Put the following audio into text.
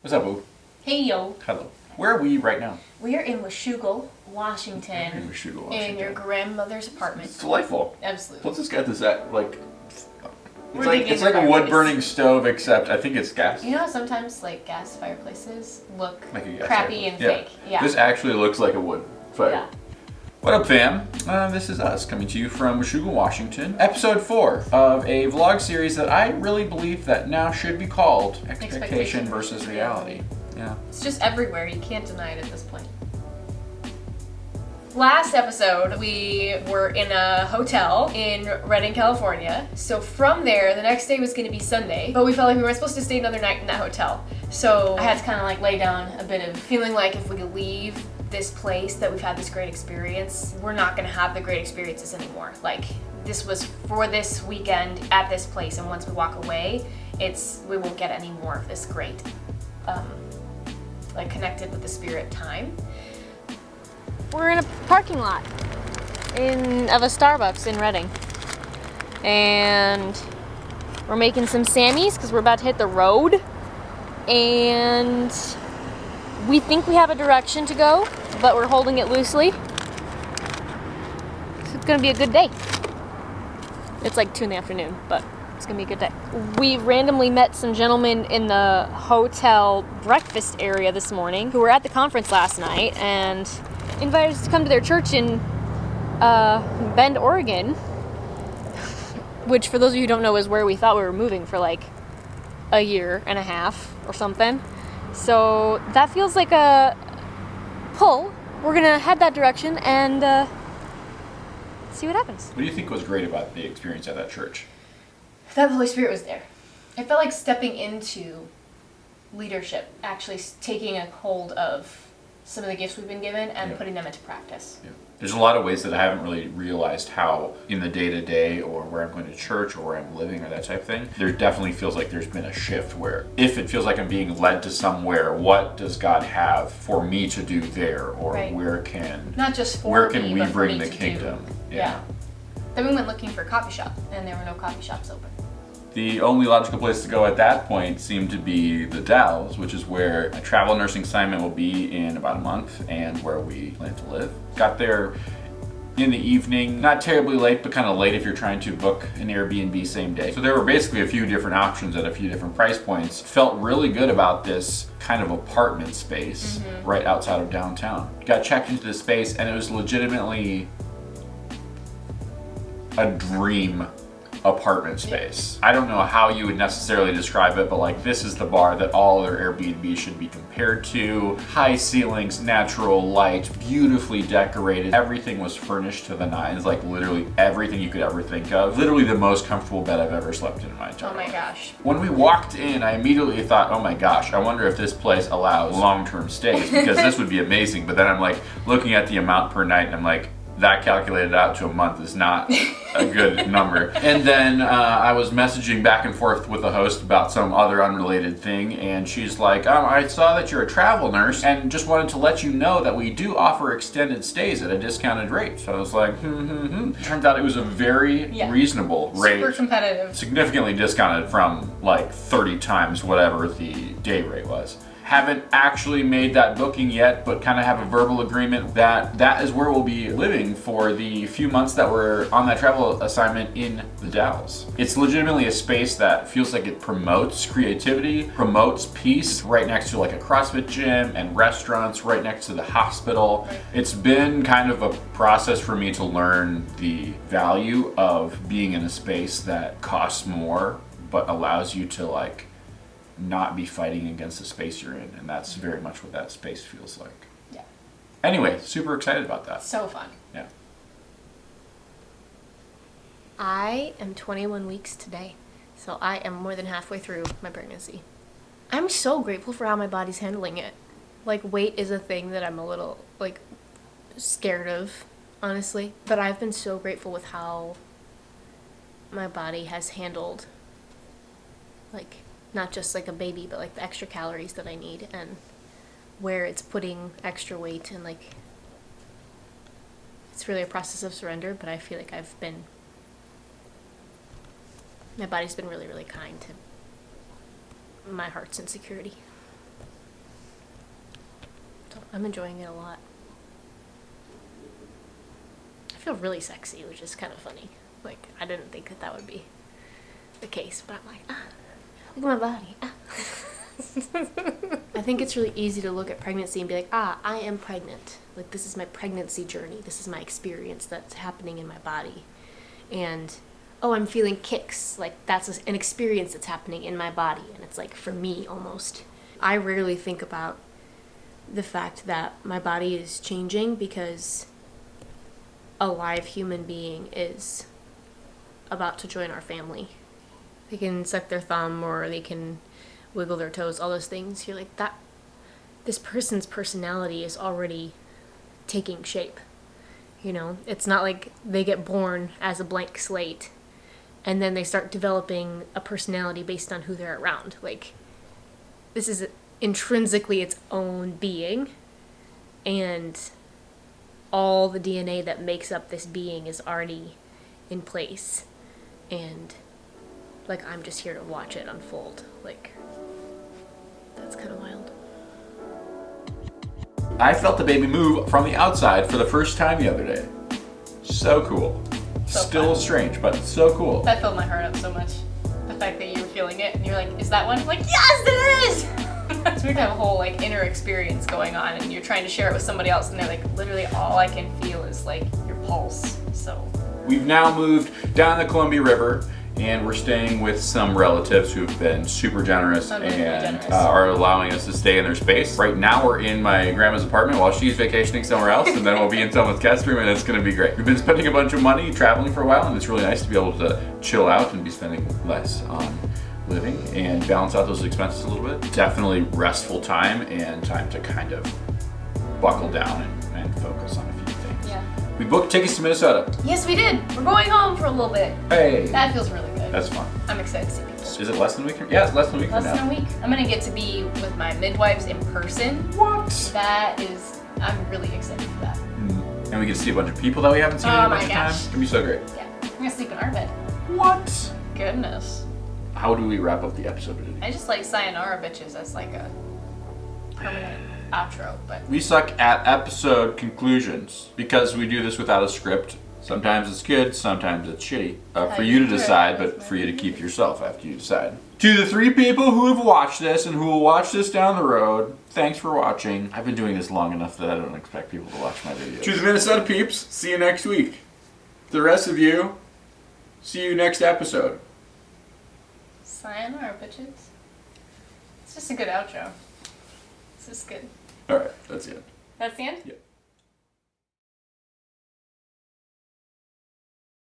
What's up, Boo? Hey yo. Hello. Where are we right now? We are in Washougal, Washington. In Washougal, In Washington. your grandmother's apartment. It's delightful. Absolutely. Plus, it's got this like We're digging it's like a fireplace. wood burning stove, except I think it's gas. You know how sometimes like gas fireplaces look Like a gas crappy fireplace. and fake? Yeah. This actually looks like a wood fire. Yeah. What up, fam? This is us coming to you from Washougal, Washington. Episode 4 of a vlog series that I really believe that now should be called Expectation versus Reality. Yeah. It's just everywhere. You can't deny it at this point. Last episode, we were in a hotel in Redding, California. So from there, the next day was going to be Sunday, but we felt like we weren't supposed to stay another night in that hotel. So I had to kind of like lay down a bit of feeling like if we leave this place that we've had this great experience, we're not going to have the great experiences anymore. Like this was for this weekend at this place, and once we walk away, we won't get any more of this great, like connected with the spirit time. We're in a parking lot of a Starbucks in Redding, and we're making some Sammies because we're about to hit the road, and we think we have a direction to go, but we're holding it loosely. So it's gonna be a good day. It's like 2 in the afternoon, but it's gonna be a good day. We randomly met some gentlemen in the hotel breakfast area this morning who were at the conference last night and invited us to come to their church in Bend, Oregon, which for those of you who don't know is where we thought we were moving for like a year and a half or something. So that feels like a pull. We're gonna head that direction and see what happens. What do you think was great about the experience at that church? That the Holy Spirit was there. I felt like stepping into leadership, actually taking a hold of some of the gifts we've been given and putting them into practice. Yeah. There's a lot of ways that I haven't really realized how in the day-to-day or where I'm going to church or where I'm living or that type of thing, there definitely feels like there's been a shift where if it feels like I'm being led to somewhere, what does God have for me to do there? Or where can not just for where can me, we but for bring me the to kingdom? Do. Yeah. Then we went looking for a coffee shop and there were no coffee shops open. The only logical place to go at that point seemed to be the Dalles, which is where a travel nursing assignment will be in about a month and where we plan to live. Got there in the evening, not terribly late, but kind of late if you're trying to book an Airbnb same day. So there were basically a few different options at a few different price points. Felt really good about this kind of apartment space right outside of downtown. Got checked into the space and it was legitimately a dream apartment space. I don't know how you would necessarily describe it, but like this is the bar that all other Airbnbs should be compared to. High ceilings, natural light, beautifully decorated. Everything was furnished to the nines, like literally everything you could ever think of. Literally the most comfortable bed I've ever slept in my entire life. Oh my gosh. When we walked in, I immediately thought, oh my gosh, I wonder if this place allows long-term stays because this would be amazing. But then I'm like looking at the amount per night and I'm like, that calculated out to a month is not a good number. And then I was messaging back and forth with the host about some other unrelated thing, and she's like, I saw that you're a travel nurse and just wanted to let you know that we do offer extended stays at a discounted rate. So I was like, Turns out it was a very reasonable rate. Super competitive. Significantly discounted from like 30 times whatever the day rate was. Haven't actually made that booking yet, but kind of have a verbal agreement that that is where we'll be living for the few months that we're on that travel assignment in the Dalles. It's legitimately a space that feels like it promotes creativity, promotes peace, right next to like a CrossFit gym and restaurants, right next to the hospital. It's been kind of a process for me to learn the value of being in a space that costs more, but allows you to like not be fighting against the space you're in, and that's very much what that space feels like. Yeah. Anyway, super excited about that. So fun. Yeah. I am 21 weeks today, so I am more than halfway through my pregnancy. I'm so grateful for how my body's handling it. Like, weight is a thing that I'm a little, like, scared of, honestly. But I've been so grateful with how my body has handled, like, not just like a baby, but like the extra calories that I need and where it's putting extra weight, and like it's really a process of surrender, but I feel like my body's been really, really kind to my heart's insecurity. I'm enjoying it a lot. I feel really sexy, which is kind of funny. Like, I didn't think that would be the case, but I'm like, look at my body. I think it's really easy to look at pregnancy and be like, I am pregnant. Like, this is my pregnancy journey. This is my experience that's happening in my body. And, I'm feeling kicks. Like, that's an experience that's happening in my body. And it's like, for me, almost. I rarely think about the fact that my body is changing because a live human being is about to join our family. They can suck their thumb or they can wiggle their toes, all those things. You're like, this person's personality is already taking shape. You know, it's not like they get born as a blank slate and then they start developing a personality based on who they're around. Like, this is intrinsically its own being, and all the DNA that makes up this being is already in place. And, like, I'm just here to watch it unfold. Like, that's kind of wild. I felt the baby move from the outside for the first time the other day. So cool. So Still fun. strange, but so cool. That filled my heart up so much. The fact that you were feeling it and you're like, is that one? I'm like, yes, it is! So we have a whole like inner experience going on and you're trying to share it with somebody else and they're like, literally all I can feel is like your pulse. So We've now moved down the Columbia River and we're staying with some relatives who have been super generous and generous. Are allowing us to stay in their space. Right now we're in my grandma's apartment while she's vacationing somewhere else, and then we'll be in someone's guest room, and it's going to be great. We've been spending a bunch of money traveling for a while, and it's really nice to be able to chill out and be spending less on living and balance out those expenses a little bit. Definitely restful time and time to kind of buckle down and focus on a few things. yeah. We booked tickets to Minnesota. Yes, we did. We're going home for a little bit. Hey, That feels really good. that's fun. I'm excited to see people. Is it less than a week? Yeah, it's less than a week Less from than now. a week. I'm gonna get to be with my midwives in person. What? That is, I'm really excited for that. And we get to see a bunch of people that we haven't seen in Oh a bunch my of time. gosh. It's gonna be so great. Yeah. I'm gonna sleep in our bed. What? Goodness. How do we wrap up the episode today? I just like sayonara bitches as like a permanent outro, but We suck at episode conclusions because we do this without a script. Sometimes it's good, sometimes it's shitty. For you to do it. decide, That's but my for you to keep yourself after you decide. To the 3 people who have watched this and who will watch this down the road, thanks for watching. I've been doing this long enough that I don't expect people to watch my videos. To the Minnesota peeps, see you next week. The rest of you, see you next episode. sayonara bitches. It's just a good outro. It's just good. Alright, that's it. That's the end? Yep.